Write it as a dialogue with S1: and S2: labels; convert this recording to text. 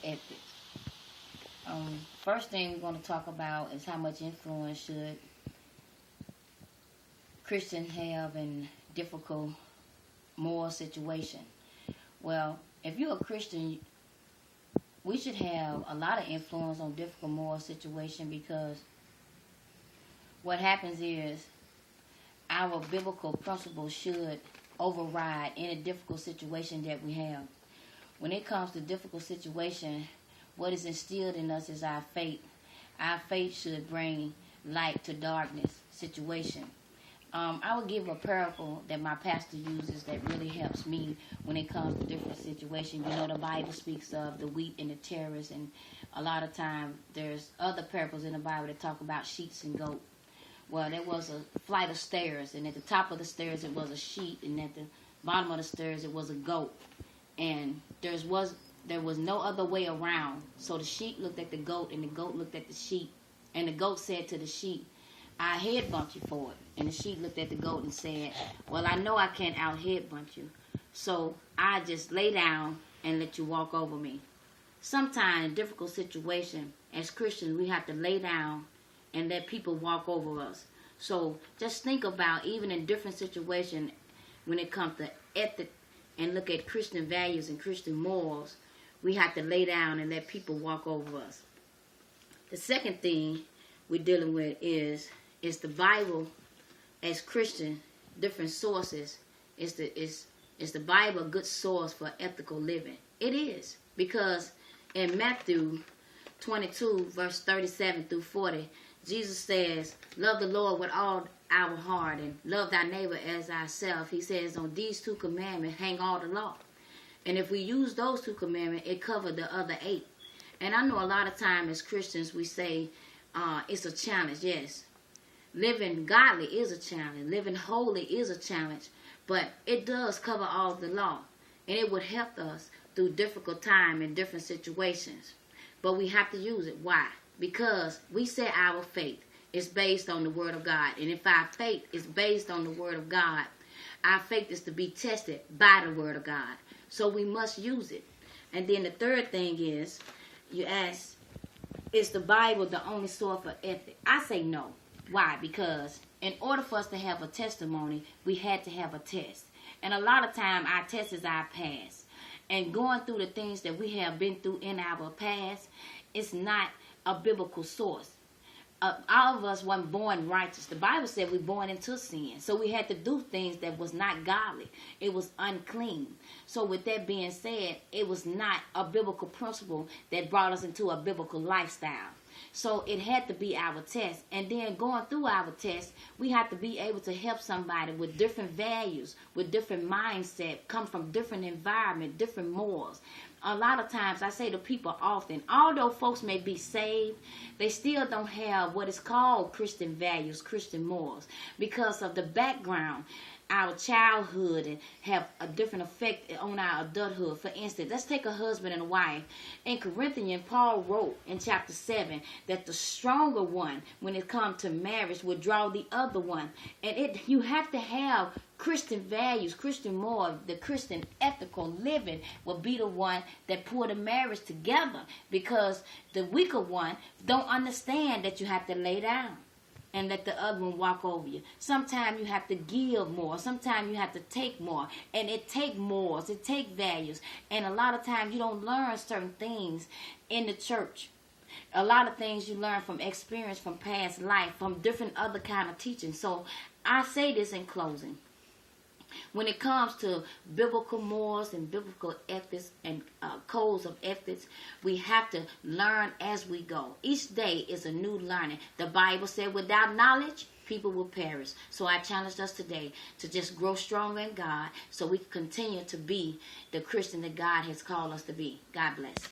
S1: ethics. First thing we're going to talk about is how much influence should Christians have in difficult moral situation. Well, if you're a Christian, we should have a lot of influence on difficult moral situation, because what happens is our biblical principles should override any difficult situation that we have. When it comes to difficult situation, what is instilled in us is our faith. Our faith should bring light to darkness situation. I will give a parable that my pastor uses that really helps me when it comes to different situations. You know, the Bible speaks of the wheat and the tares, and a lot of time there's other parables in the Bible that talk about sheep and goat. Well, there was a flight of stairs, and at the top of the stairs it was a sheep, and at the bottom of the stairs it was a goat. And there was no other way around. So the sheep looked at the goat, and the goat looked at the sheep. And the goat said to the sheep, "I headbutt you for it." And the sheep looked at the goat and said, "Well, I know I can't out headbutt you, so I just lay down and let you walk over me." Sometimes in difficult situation, as Christians, we have to lay down and let people walk over us. So just think about, even in different situations, when it comes to ethics and look at Christian values and Christian morals, we have to lay down and let people walk over us. The second thing we're dealing with is the Bible. As Christian, different sources, is the Bible a good source for ethical living? It is, because in Matthew 22 verse 37 through 40, Jesus says, "Love the Lord with all our heart and love thy neighbor as ourselves." He says, "On these two commandments hang all the law." And if we use those two commandments, it covers the other 8. And I know a lot of time as Christians we say it's a challenge. Yes, living godly is a challenge. Living holy is a challenge. But it does cover all the law. And it would help us through difficult time in different situations. But we have to use it. Why? Because we say our faith is based on the Word of God. And if our faith is based on the Word of God, our faith is to be tested by the Word of God. So we must use it. And then the third thing is, you ask, is the Bible the only source for ethics? I say no. Why? Because in order for us to have a testimony, we had to have a test. And a lot of time our test is our past. And going through the things that we have been through in our past, it's not a biblical source. All of us weren't born righteous. The Bible said we're born into sin. So we had to do things that was not godly. It was unclean. So with that being said, it was not a biblical principle that brought us into a biblical lifestyle. So it had to be our test. And then going through our test, we have to be able to help somebody with different values, with different mindset, come from different environment, different morals. A lot of times I say to people often, although folks may be saved, they still don't have what is called Christian values, Christian morals, because of the background, our childhood, and have a different effect on our adulthood. For instance, let's take a husband and a wife. In Corinthians, Paul wrote in chapter 7 that the stronger one, when it comes to marriage, would draw the other one. And you have to have Christian values, Christian morals, the Christian ethical living will be the one that pull the marriage together, because the weaker one don't understand that you have to lay down and let the other one walk over you. Sometimes you have to give more. Sometimes you have to take more. And it take morals. It take values. And a lot of times you don't learn certain things in the church. A lot of things you learn from experience, from past life, from different other kind of teaching. So I say this in closing. When it comes to biblical morals and biblical ethics and codes of ethics, we have to learn as we go. Each day is a new learning. The Bible said without knowledge, people will perish. So I challenge us today to just grow stronger in God so we can continue to be the Christian that God has called us to be. God bless.